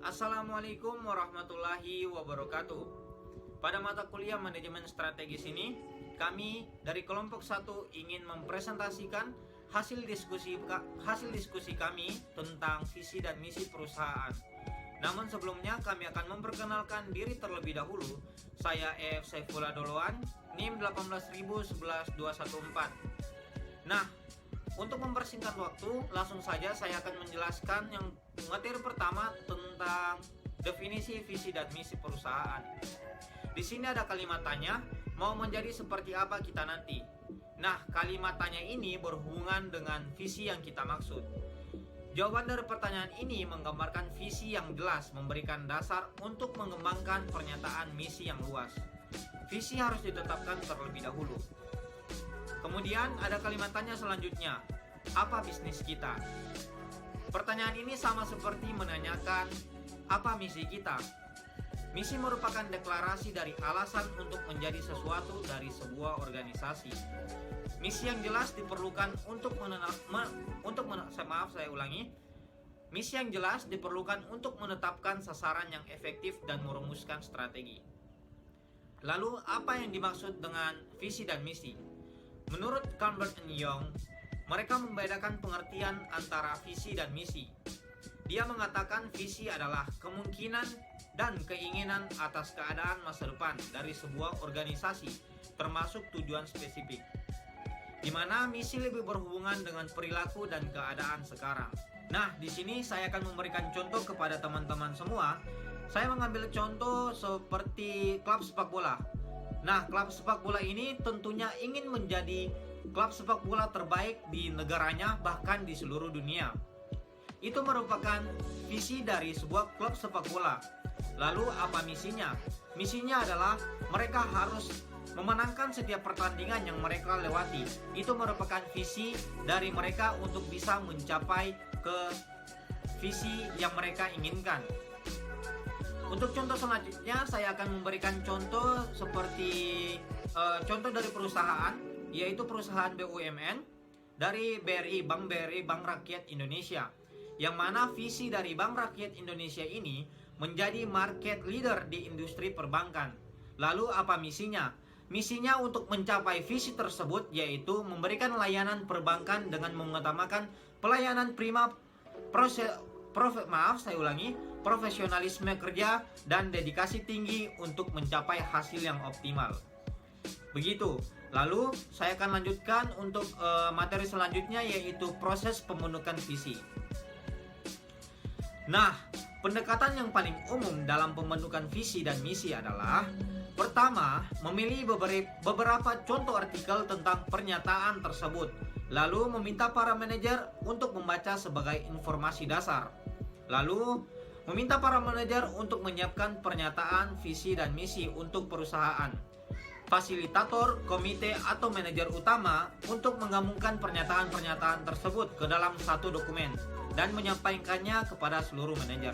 Assalamualaikum warahmatullahi wabarakatuh. Pada mata kuliah manajemen strategis ini, kami dari kelompok 1 ingin mempresentasikan hasil diskusi kami tentang visi dan misi perusahaan. Namun sebelumnya kami akan memperkenalkan diri terlebih dahulu. Saya EF Saifullah Doloan, NIM 1811214. Nah, untuk mempersingkat waktu, langsung saja saya akan menjelaskan yang materi pertama tentang definisi visi dan misi perusahaan. Di sini ada kalimat tanya, mau menjadi seperti apa kita nanti? Nah, kalimat tanya ini berhubungan dengan visi yang kita maksud. Jawaban dari pertanyaan ini menggambarkan visi yang jelas, memberikan dasar untuk mengembangkan pernyataan misi yang luas. Visi harus ditetapkan terlebih dahulu. Kemudian ada kalimat tanya selanjutnya, apa bisnis kita? Pertanyaan ini sama seperti menanyakan, apa misi kita? Misi merupakan deklarasi dari alasan untuk menjadi sesuatu dari sebuah organisasi. Misi yang jelas diperlukan Misi yang jelas diperlukan untuk menetapkan sasaran yang efektif dan merumuskan strategi. Lalu, apa yang dimaksud dengan visi dan misi? Menurut Calvert and Young, mereka membedakan pengertian antara visi dan misi. Dia mengatakan visi adalah kemungkinan dan keinginan atas keadaan masa depan dari sebuah organisasi, termasuk tujuan spesifik. Di mana misi lebih berhubungan dengan perilaku dan keadaan sekarang. Nah, di sini saya akan memberikan contoh kepada teman-teman semua. Saya mengambil contoh seperti klub sepak bola. Nah, klub sepak bola ini tentunya ingin menjadi klub sepak bola terbaik di negaranya, bahkan di seluruh dunia. Itu merupakan visi dari sebuah klub sepak bola. Lalu apa misinya? Misinya adalah mereka harus memenangkan setiap pertandingan yang mereka lewati. Itu merupakan visi dari mereka untuk bisa mencapai ke visi yang mereka inginkan. Untuk contoh selanjutnya, saya akan memberikan contoh seperti contoh dari perusahaan, yaitu perusahaan BUMN dari BRI, Bank BRI, Bank Rakyat Indonesia. Yang mana visi dari Bank Rakyat Indonesia ini menjadi market leader di industri perbankan. Lalu apa misinya? Misinya untuk mencapai visi tersebut yaitu memberikan layanan perbankan dengan mengutamakan pelayanan prima, profesionalisme kerja dan dedikasi tinggi untuk mencapai hasil yang optimal. Begitu. Lalu saya akan lanjutkan untuk materi selanjutnya yaitu proses pembentukan visi. Nah, pendekatan yang paling umum dalam pembentukan visi dan misi adalah pertama, memilih beberapa contoh artikel tentang pernyataan tersebut, lalu meminta para manajer untuk membaca sebagai informasi dasar. Lalu, meminta para manajer untuk menyiapkan pernyataan visi dan misi untuk perusahaan. Fasilitator, komite, atau manajer utama untuk menggabungkan pernyataan-pernyataan tersebut ke dalam satu dokumen dan menyampaikannya kepada seluruh manajer.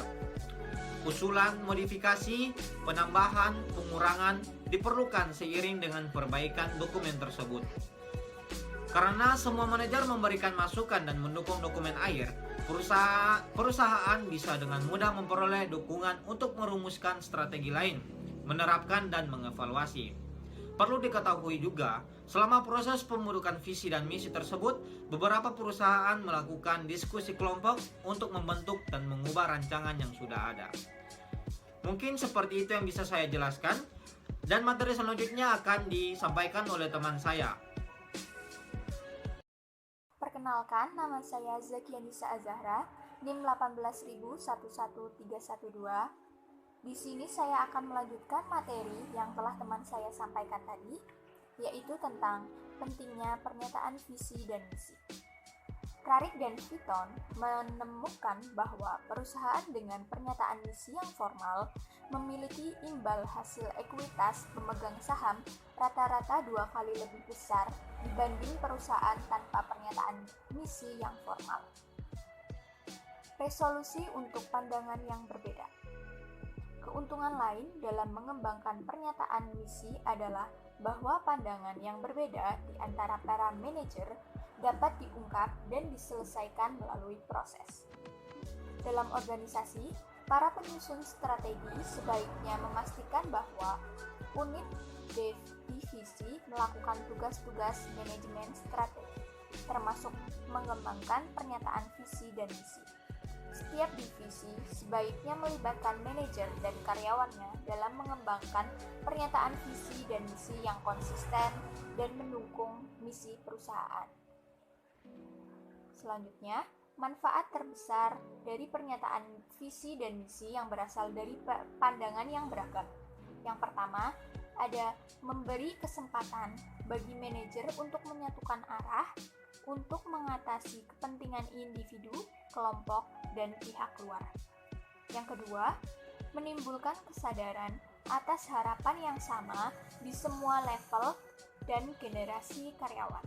Usulan, modifikasi, penambahan, pengurangan diperlukan seiring dengan perbaikan dokumen tersebut. Karena semua manajer memberikan masukan dan mendukung dokumen akhir, perusahaan bisa dengan mudah memperoleh dukungan untuk merumuskan strategi lain, menerapkan dan mengevaluasi. Perlu diketahui juga, selama proses pembentukan visi dan misi tersebut, beberapa perusahaan melakukan diskusi kelompok untuk membentuk dan mengubah rancangan yang sudah ada. Mungkin seperti itu yang bisa saya jelaskan, dan materi selanjutnya akan disampaikan oleh teman saya. Perkenalkan, nama saya Zakianisa Azahra, NIM 1811312. Di sini saya akan melanjutkan materi yang telah teman saya sampaikan tadi, yaitu tentang pentingnya pernyataan visi dan misi. Krarik dan Fitton menemukan bahwa perusahaan dengan pernyataan misi yang formal memiliki imbal hasil ekuitas pemegang saham rata-rata 2 kali lebih besar dibanding perusahaan tanpa pernyataan misi yang formal. Resolusi untuk pandangan yang berbeda. Keuntungan lain dalam mengembangkan pernyataan misi adalah bahwa pandangan yang berbeda di antara para manajer dapat diungkap dan diselesaikan melalui proses. Dalam organisasi, Para penyusun strategi sebaiknya memastikan bahwa unit divisi melakukan tugas-tugas manajemen strategi, termasuk mengembangkan pernyataan visi dan misi. Setiap divisi sebaiknya melibatkan manajer dan karyawannya dalam mengembangkan pernyataan visi dan misi yang konsisten dan mendukung misi perusahaan. Selanjutnya, manfaat terbesar dari pernyataan visi dan misi yang berasal dari pandangan yang beragam. Yang pertama, ada memberi kesempatan bagi manajer untuk menyatukan arah untuk mengatasi kepentingan individu, kelompok, dan pihak luar. Yang kedua, menimbulkan kesadaran atas harapan yang sama di semua level dan generasi karyawan.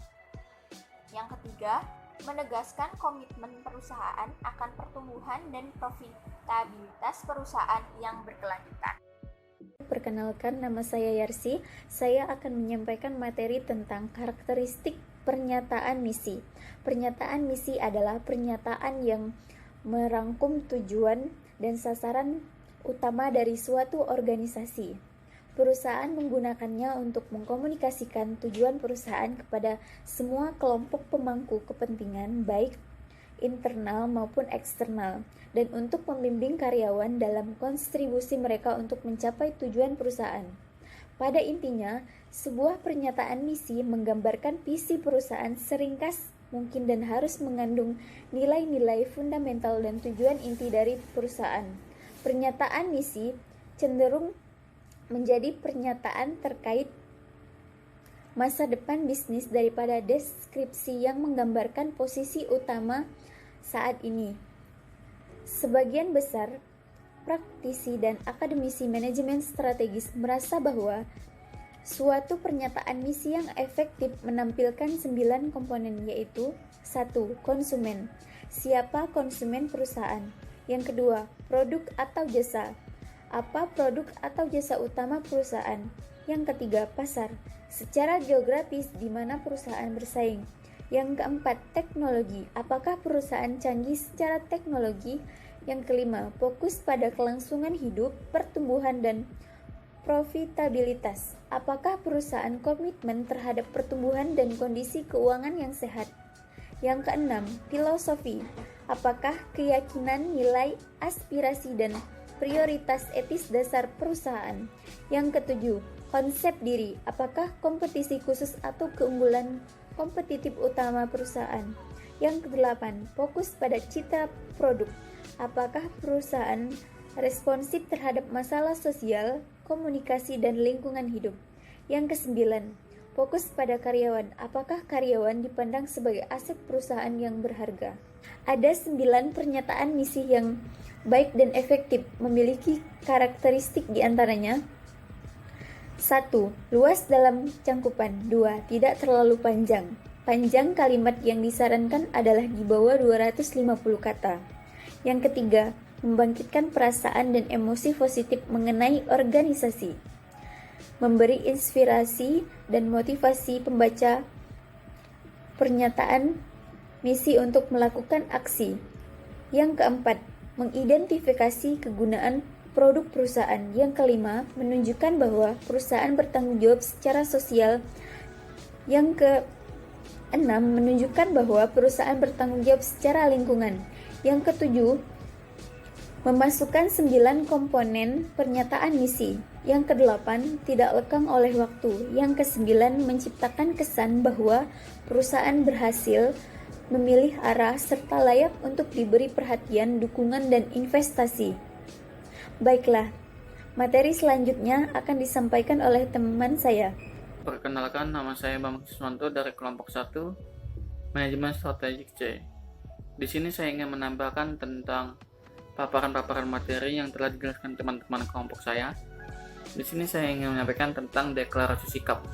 Yang ketiga, menegaskan komitmen perusahaan akan pertumbuhan dan profitabilitas perusahaan yang berkelanjutan. Perkenalkan, nama saya Yarsi. Saya akan menyampaikan materi tentang karakteristik pernyataan misi. Pernyataan misi adalah pernyataan yang merangkum tujuan dan sasaran utama dari suatu organisasi. Perusahaan menggunakannya untuk mengkomunikasikan tujuan perusahaan kepada semua kelompok pemangku kepentingan, baik internal maupun eksternal, dan untuk membimbing karyawan dalam kontribusi mereka untuk mencapai tujuan perusahaan. Pada intinya, sebuah pernyataan misi menggambarkan visi perusahaan seringkas mungkin dan harus mengandung nilai-nilai fundamental dan tujuan inti dari perusahaan. Pernyataan misi cenderung menjadi pernyataan terkait masa depan bisnis daripada deskripsi yang menggambarkan posisi utama saat ini. Sebagian besar praktisi dan akademisi manajemen strategis merasa bahwa suatu pernyataan misi yang efektif menampilkan 9 komponen, yaitu 1. Konsumen. Siapa konsumen perusahaan? Yang kedua, produk atau jasa. Apa produk atau jasa utama perusahaan? Yang ketiga, pasar. Secara geografis di mana perusahaan bersaing. Yang keempat, teknologi. Apakah perusahaan canggih secara teknologi? Yang kelima, fokus pada kelangsungan hidup, pertumbuhan, dan profitabilitas. Apakah perusahaan komitmen terhadap pertumbuhan dan kondisi keuangan yang sehat? Yang keenam, filosofi. Apakah keyakinan, nilai, aspirasi, dan prioritas etis dasar perusahaan? Yang ketujuh, konsep diri. Apakah kompetisi khusus atau keunggulan kompetitif utama perusahaan? Yang kedelapan, fokus pada citra produk. Apakah perusahaan responsif terhadap masalah sosial, komunikasi, dan lingkungan hidup? Yang kesembilan, fokus pada karyawan. Apakah karyawan dipandang sebagai aset perusahaan yang berharga? Ada 9 pernyataan misi yang baik dan efektif, memiliki karakteristik diantaranya: 1. Luas dalam cangkupan. 2. Tidak terlalu panjang. Panjang kalimat yang disarankan adalah di bawah 250 kata. Yang ketiga, membangkitkan perasaan dan emosi positif mengenai organisasi. Memberi inspirasi dan motivasi pembaca pernyataan misi untuk melakukan aksi. Yang keempat, mengidentifikasi kegunaan produk perusahaan. Yang kelima, menunjukkan bahwa perusahaan bertanggung jawab secara sosial. Yang keenam, menunjukkan bahwa perusahaan bertanggung jawab secara lingkungan. Yang ketujuh, memasukkan 9 komponen pernyataan misi. Yang kedelapan, tidak lekang oleh waktu. Yang kesembilan, menciptakan kesan bahwa perusahaan berhasil memilih arah serta layak untuk diberi perhatian, dukungan, dan investasi. Baiklah, materi selanjutnya akan disampaikan oleh teman saya. Perkenalkan, nama saya Bambang Siswanto dari kelompok 1 Manajemen Strategik C. Di sini saya ingin menambahkan tentang paparan-paparan materi yang telah dijelaskan teman-teman kelompok saya. Di sini saya ingin menyampaikan tentang deklarasi sikap.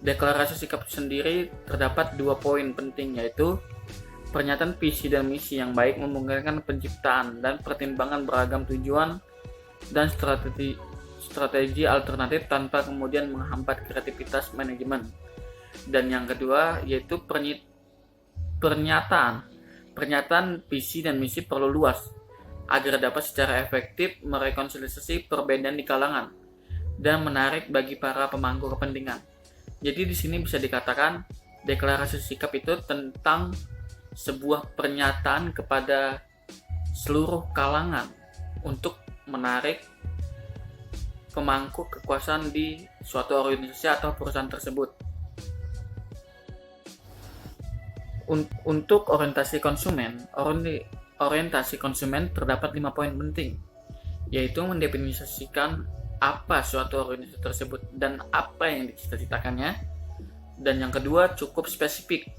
Deklarasi sikap sendiri terdapat 2 poin penting, yaitu pernyataan visi dan misi yang baik memungkinkan penciptaan dan pertimbangan beragam tujuan dan strategi alternatif tanpa kemudian menghambat kreativitas manajemen. Dan yang kedua yaitu pernyataan visi dan misi perlu luas agar dapat secara efektif merekonsiliasi perbedaan di kalangan dan menarik bagi para pemangku kepentingan. Jadi di sini bisa dikatakan deklarasi sikap itu tentang sebuah pernyataan kepada seluruh kalangan untuk menarik pemangku kekuasaan di suatu organisasi atau perusahaan tersebut. Untuk orientasi konsumen terdapat 5 poin penting, yaitu mendefinisikan apa suatu organisasi tersebut dan apa yang dicita-citakannya. Dan yang kedua, cukup spesifik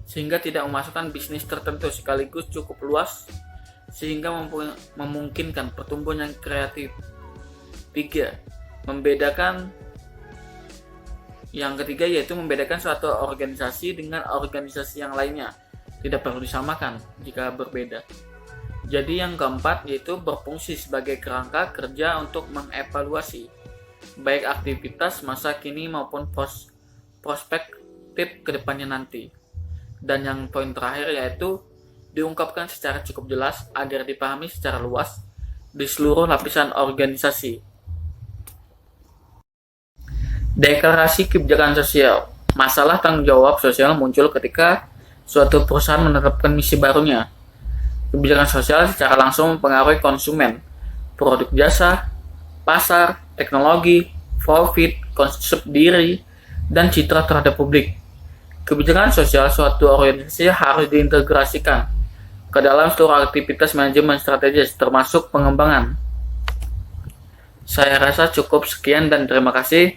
sehingga tidak memasukkan bisnis tertentu, sekaligus cukup luas sehingga memungkinkan pertumbuhan yang kreatif. 3. Yang ketiga yaitu membedakan suatu organisasi dengan organisasi yang lainnya. Tidak perlu disamakan jika berbeda. Jadi yang keempat yaitu berfungsi sebagai kerangka kerja untuk mengevaluasi baik aktivitas masa kini maupun prospektif kedepannya nanti. Dan yang poin terakhir yaitu diungkapkan secara cukup jelas agar dipahami secara luas di seluruh lapisan organisasi. Deklarasi kebijakan sosial. Masalah tanggung jawab sosial muncul ketika suatu perusahaan menetapkan misi barunya. Kebijakan sosial secara langsung mempengaruhi konsumen, produk jasa, pasar, teknologi, profit, konsep diri, dan citra terhadap publik. Kebijakan sosial suatu organisasi harus diintegrasikan ke dalam seluruh aktivitas manajemen strategis, termasuk pengembangan. Saya rasa cukup sekian dan terima kasih.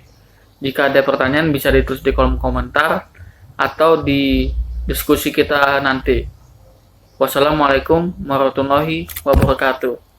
Jika ada pertanyaan bisa ditulis di kolom komentar atau di diskusi kita nanti. Wassalamualaikum warahmatullahi wabarakatuh.